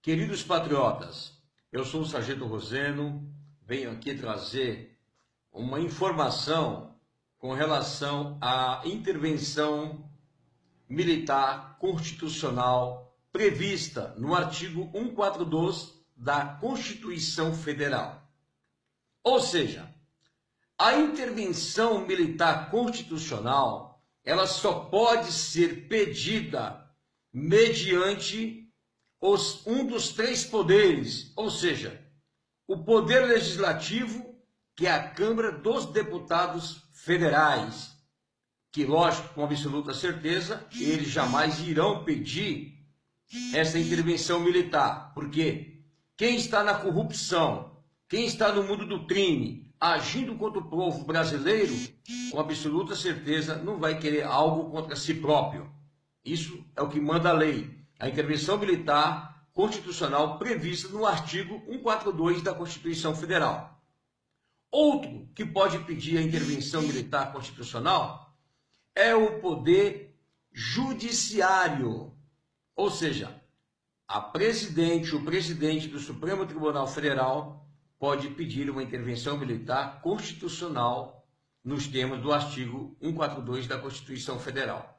Queridos patriotas, eu sou o Sargento Roseno, venho aqui trazer uma informação com relação à intervenção militar constitucional prevista no artigo 142 da Constituição Federal. Ou seja, a intervenção militar constitucional, ela só pode ser pedida mediante um dos três poderes, ou seja, o poder legislativo, que é a Câmara dos Deputados Federais, que, lógico, com absoluta certeza, eles jamais irão pedir essa intervenção militar, porque quem está na corrupção, quem está no mundo do crime, agindo contra o povo brasileiro, com absoluta certeza não vai querer algo contra si próprio. Isso é o que manda a lei. A intervenção militar constitucional prevista no artigo 142 da Constituição Federal. Outro que pode pedir a intervenção militar constitucional é o poder judiciário, ou seja, o presidente do Supremo Tribunal Federal pode pedir uma intervenção militar constitucional nos termos do artigo 142 da Constituição Federal.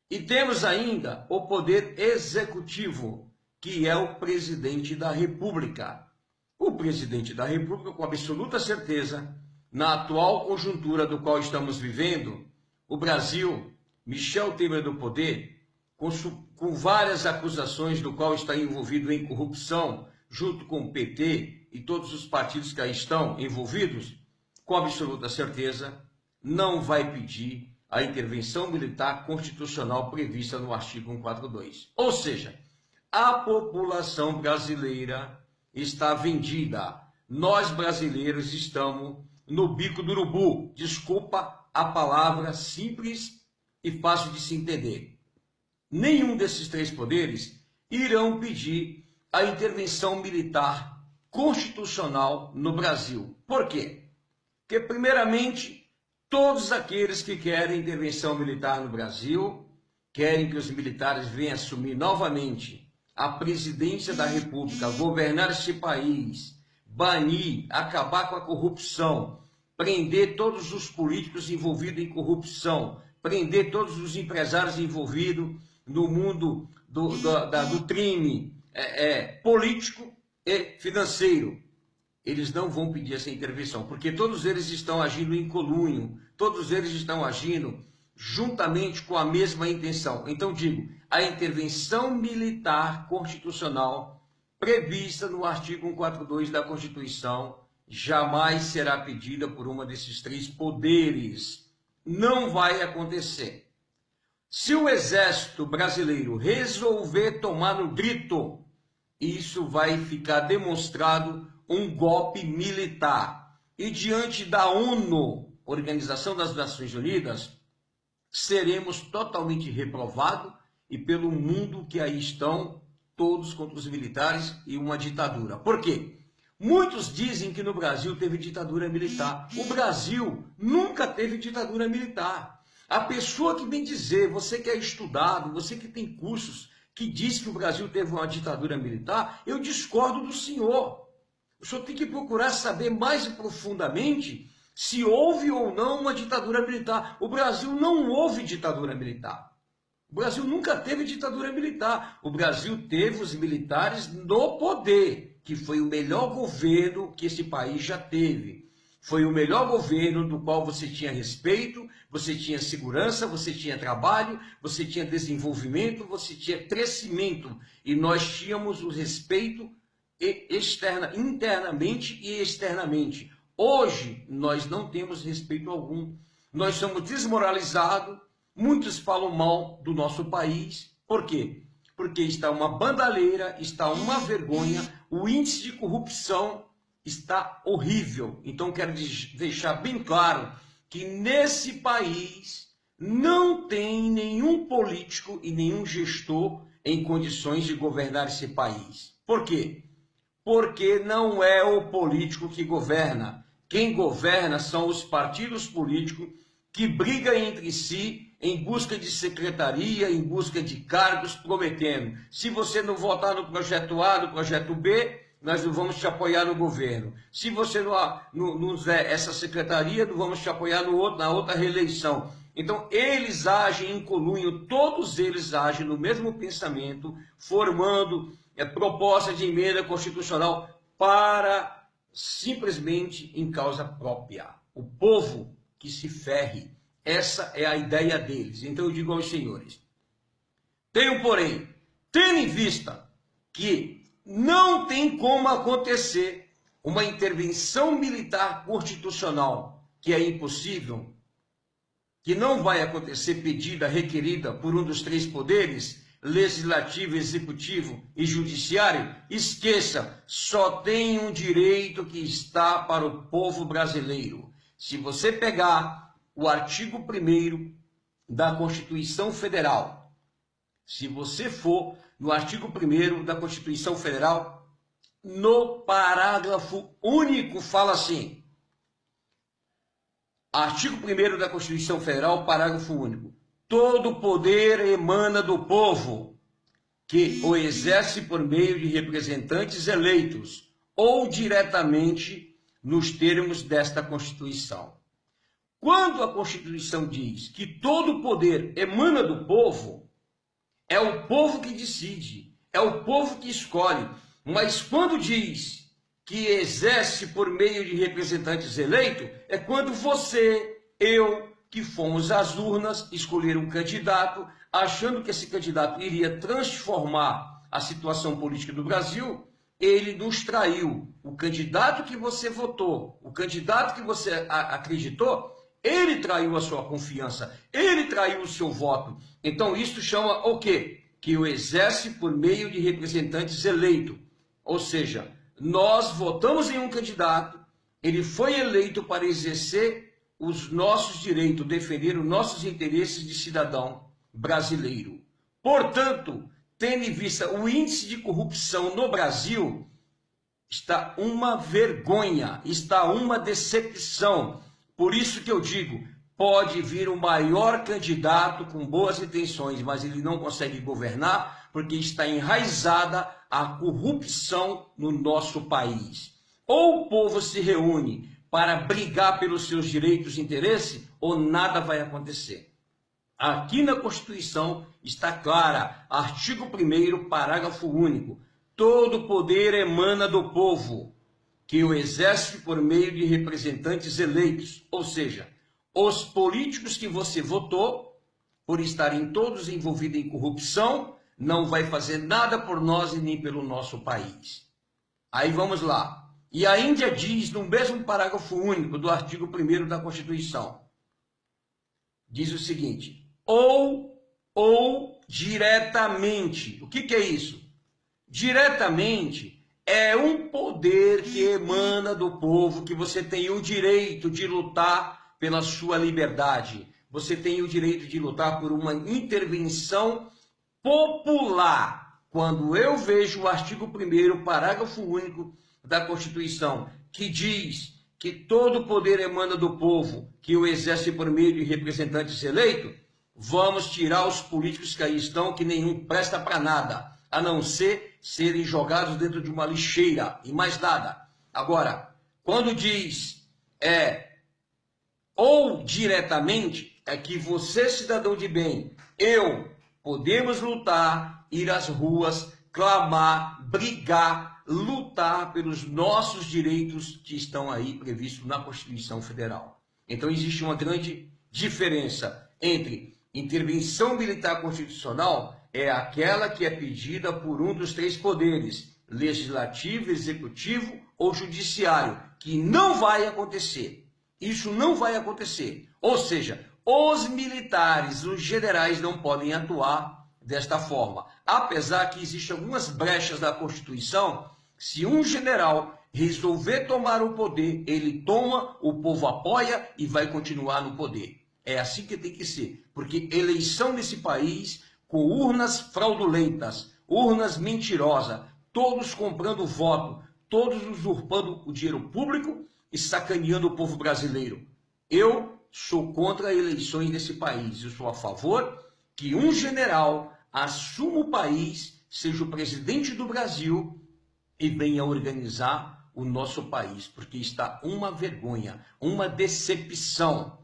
E temos ainda o poder executivo, que é o presidente da República. O presidente da República, com absoluta certeza, na atual conjuntura do qual estamos vivendo, o Brasil, Michel Temer do poder, com várias acusações do qual está envolvido em corrupção, junto com o PT e todos os partidos que aí estão envolvidos, com absoluta certeza, não vai pedir a intervenção militar constitucional prevista no artigo 142. Ou seja, a população brasileira está vendida. Nós brasileiros estamos no bico do urubu. Desculpa a palavra simples e fácil de se entender. Nenhum desses três poderes irão pedir a intervenção militar constitucional no Brasil. Por quê? Porque, primeiramente, todos aqueles que querem intervenção militar no Brasil, querem que os militares venham assumir novamente a presidência da República, governar este país, banir, acabar com a corrupção, prender todos os políticos envolvidos em corrupção, prender todos os empresários envolvidos no mundo do crime político e financeiro. Eles não vão pedir essa intervenção, porque todos eles estão agindo em conluio, todos eles estão agindo juntamente com a mesma intenção. Então digo, a intervenção militar constitucional prevista no artigo 142 da Constituição jamais será pedida por uma desses três poderes. Não vai acontecer. Se o Exército Brasileiro resolver tomar no grito, isso vai ficar demonstrado um golpe militar. E diante da ONU, Organização das Nações Unidas, seremos totalmente reprovados e pelo mundo que aí estão, todos contra os militares e uma ditadura. Por quê? Muitos dizem que no Brasil teve ditadura militar. O Brasil nunca teve ditadura militar. A pessoa que vem dizer, você que é estudado, você que tem cursos, que diz que o Brasil teve uma ditadura militar, eu discordo do senhor. O senhor tem que procurar saber mais profundamente se houve ou não uma ditadura militar. O Brasil não houve ditadura militar. O Brasil nunca teve ditadura militar. O Brasil teve os militares no poder, que foi o melhor governo que esse país já teve. Foi o melhor governo do qual você tinha respeito, você tinha segurança, você tinha trabalho, você tinha desenvolvimento, você tinha crescimento. E nós tínhamos o respeito internamente e externamente. Hoje, nós não temos respeito algum. Nós somos desmoralizados. Muitos falam mal do nosso país. Por quê? Porque está uma bandalheira, está uma vergonha, o índice de corrupção está horrível. Então, quero deixar bem claro que nesse país não tem nenhum político e nenhum gestor em condições de governar esse país. Por quê? Porque não é o político que governa. Quem governa são os partidos políticos que brigam entre si em busca de secretaria, em busca de cargos, prometendo: se você não votar no projeto A, no projeto B, nós não vamos te apoiar no governo. Se você não der essa secretaria, não vamos te apoiar na outra reeleição. Então, eles agem em conluio, todos eles agem no mesmo pensamento, formando proposta de emenda constitucional para simplesmente em causa própria. O povo que se ferre. Essa é a ideia deles. Então eu digo aos senhores: tenham, porém, tendo em vista que não tem como acontecer uma intervenção militar constitucional, que é impossível, que não vai acontecer pedida, requerida por um dos três poderes, legislativo, executivo e judiciário, esqueça, só tem um direito que está para o povo brasileiro. Se você pegar o artigo 1º da Constituição Federal, se você for no artigo 1º da Constituição Federal, no parágrafo único fala assim: artigo 1º da Constituição Federal, parágrafo único: todo poder emana do povo, que o exerce por meio de representantes eleitos ou diretamente nos termos desta Constituição. Quando a Constituição diz que todo poder emana do povo, é o povo que decide, é o povo que escolhe. Mas quando diz que exerce por meio de representantes eleitos, é quando você, eu, que fomos às urnas escolher um candidato, achando que esse candidato iria transformar a situação política do Brasil, ele nos traiu. O candidato que você votou, o candidato que você acreditou, ele traiu a sua confiança, ele traiu o seu voto. Então isso chama o quê? Que o exerce por meio de representantes eleitos. Ou seja, nós votamos em um candidato, ele foi eleito para exercer os nossos direitos, defender os nossos interesses de cidadão brasileiro. Portanto, tendo em vista o índice de corrupção no Brasil, está uma vergonha, está uma decepção. Por isso que eu digo, pode vir o maior candidato com boas intenções, mas ele não consegue governar porque está enraizada a corrupção no nosso país. Ou o povo se reúne para brigar pelos seus direitos e interesses, ou nada vai acontecer. Aqui na Constituição está clara, artigo 1º, parágrafo único: todo poder emana do povo, que o exerce por meio de representantes eleitos, ou seja, os políticos que você votou, por estarem todos envolvidos em corrupção, não vai fazer nada por nós e nem pelo nosso país. Aí vamos lá. E a Índia diz, no mesmo parágrafo único do artigo 1º da Constituição, diz o seguinte: ou diretamente. O que é isso? Diretamente é um poder que emana do povo, que você tem o direito de lutar pela sua liberdade. Você tem o direito de lutar por uma intervenção popular. Quando eu vejo o artigo 1º, parágrafo único da Constituição, que diz que todo poder emana do povo, que o exerce por meio de representantes eleitos, vamos tirar os políticos que aí estão, que nenhum presta para nada, a não ser serem jogados dentro de uma lixeira e mais nada. Agora, quando diz ou diretamente, é que você, cidadão de bem, eu, podemos lutar, ir às ruas, clamar, brigar, lutar pelos nossos direitos que estão aí previstos na Constituição Federal. Então existe uma grande diferença entre intervenção militar constitucional, é aquela que é pedida por um dos três poderes, legislativo, executivo ou judiciário, que não vai acontecer. Isso não vai acontecer. Ou seja, os militares, os generais não podem atuar desta forma. Apesar que existem algumas brechas da Constituição, se um general resolver tomar o poder, ele toma, o povo apoia e vai continuar no poder. É assim que tem que ser, porque eleição nesse país, com urnas fraudulentas, urnas mentirosas, todos comprando voto, todos usurpando o dinheiro público e sacaneando o povo brasileiro. Eu sou contra eleições nesse país. Eu sou a favor que um general assuma o país, seja o presidente do Brasil e venha organizar o nosso país, porque está uma vergonha, uma decepção.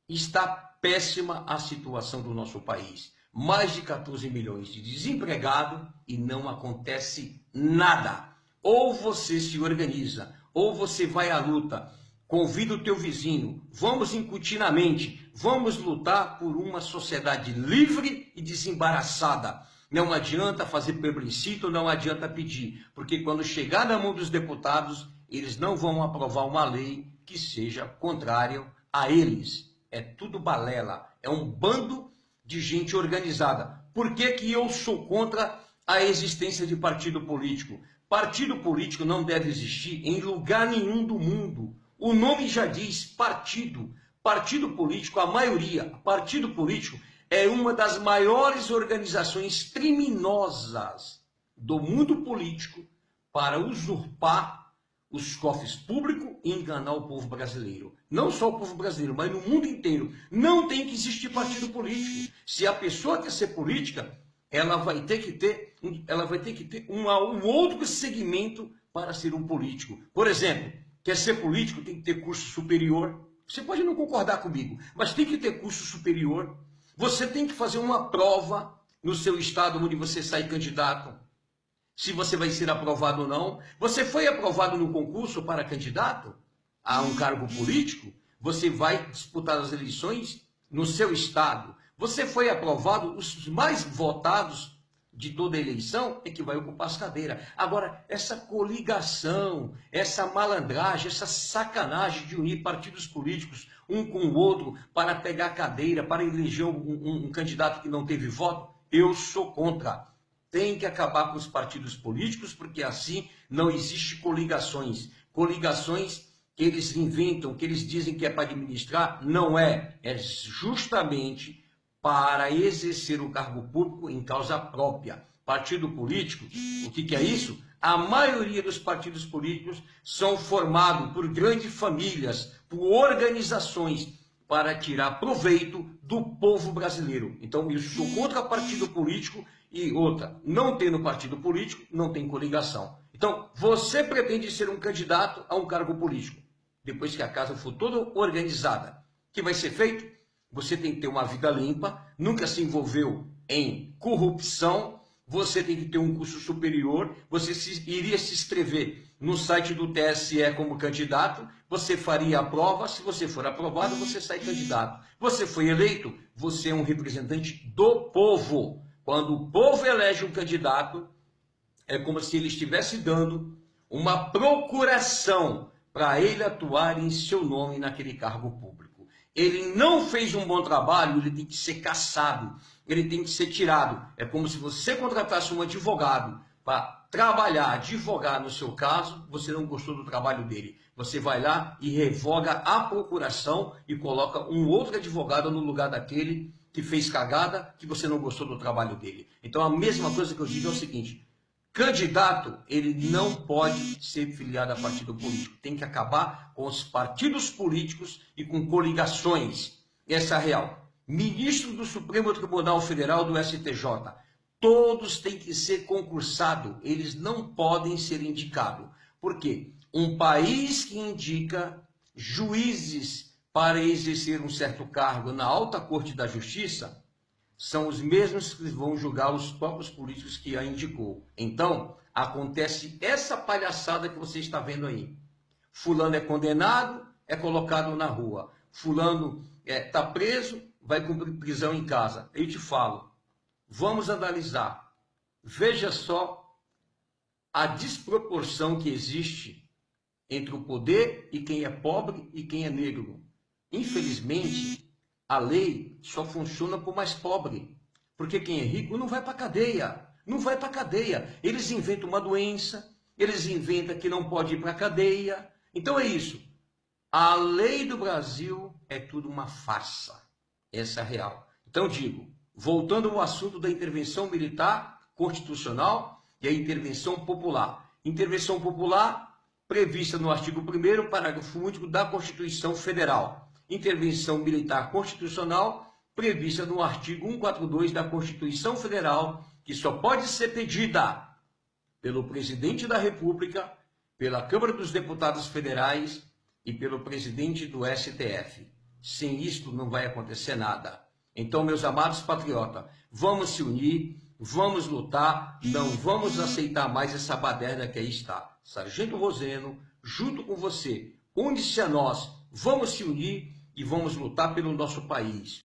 Está péssima a situação do nosso país. Mais de 14 milhões de desempregados e não acontece nada. Ou você se organiza, ou você vai à luta, convida o teu vizinho, vamos incutir na mente, vamos lutar por uma sociedade livre e desembaraçada. Não adianta fazer plebiscito, não adianta pedir, porque quando chegar na mão dos deputados, eles não vão aprovar uma lei que seja contrária a eles. É tudo balela, é um bando de gente organizada. Por que que eu sou contra a existência de partido político? Partido político não deve existir em lugar nenhum do mundo. O nome já diz partido. Partido político, a maioria, partido político é uma das maiores organizações criminosas do mundo político para usurpar os cofres públicos e enganar o povo brasileiro. Não só o povo brasileiro, mas no mundo inteiro. Não tem que existir partido político. Se a pessoa quer ser política, ela vai ter que ter um outro segmento para ser um político. Por exemplo, quer ser político, tem que ter curso superior. Você pode não concordar comigo, mas tem que ter curso superior. Você tem que fazer uma prova no seu estado onde você sai candidato. Se você vai ser aprovado ou não. Você foi aprovado no concurso para candidato a um cargo político? Você vai disputar as eleições no seu estado. Você foi aprovado, os mais votados de toda a eleição é que vai ocupar as cadeiras. Agora, essa coligação, essa malandragem, essa sacanagem de unir partidos políticos um com o outro para pegar cadeira, para eleger um candidato que não teve voto, eu sou contra. Tem que acabar com os partidos políticos, porque assim não existe coligações. Coligações que eles inventam, que eles dizem que é para administrar, não é. É justamente para exercer o cargo público em causa própria. Partido político, o que é isso? A maioria dos partidos políticos são formados por grandes famílias, por organizações, para tirar proveito do povo brasileiro. Então, eu sou contra partido político e outra, não tendo partido político, não tem coligação. Então, você pretende ser um candidato a um cargo político. Depois que a casa for toda organizada, o que vai ser feito? Você tem que ter uma vida limpa, nunca se envolveu em corrupção, você tem que ter um curso superior, você iria se inscrever no site do TSE como candidato, você faria a prova, se você for aprovado, você sai candidato. Você foi eleito, você é um representante do povo. Quando o povo elege um candidato, é como se ele estivesse dando uma procuração para ele atuar em seu nome naquele cargo público. Ele não fez um bom trabalho, ele tem que ser cassado, ele tem que ser tirado. É como se você contratasse um advogado para trabalhar, advogar no seu caso, você não gostou do trabalho dele. Você vai lá e revoga a procuração e coloca um outro advogado no lugar daquele que fez cagada, que você não gostou do trabalho dele. Então a mesma coisa que eu digo é o seguinte: candidato, ele não pode ser filiado a partido político. Tem que acabar com os partidos políticos e com coligações. Essa é a real. Ministro do Supremo Tribunal Federal, do STJ, todos têm que ser concursados. Eles não podem ser indicados. Por quê? Um país que indica juízes para exercer um certo cargo na alta corte da justiça são os mesmos que vão julgar os próprios políticos que a indicou. Então, acontece essa palhaçada que você está vendo aí. Fulano é condenado, é colocado na rua. Fulano está preso, vai cumprir prisão em casa. Eu te falo, vamos analisar. Veja só a desproporção que existe entre o poder e quem é pobre e quem é negro. Infelizmente, a lei só funciona para o mais pobre, porque quem é rico não vai para a cadeia, não vai para a cadeia. Eles inventam uma doença, eles inventam que não pode ir para a cadeia. Então é isso. A lei do Brasil é tudo uma farsa. Essa é a real. Então digo, voltando ao assunto da intervenção militar constitucional e a intervenção popular. Intervenção popular prevista no artigo 1º, parágrafo único da Constituição Federal. intervenção militar constitucional prevista no artigo 142 da Constituição Federal, que só pode ser pedida pelo presidente da República, pela Câmara dos Deputados Federais e pelo presidente do STF. Sem isto não vai acontecer nada. Então, meus amados patriotas, vamos se unir, vamos lutar, não vamos aceitar mais essa baderna que aí está. Sargento Roseno, junto com você, une-se a nós, vamos se unir e vamos lutar pelo nosso país.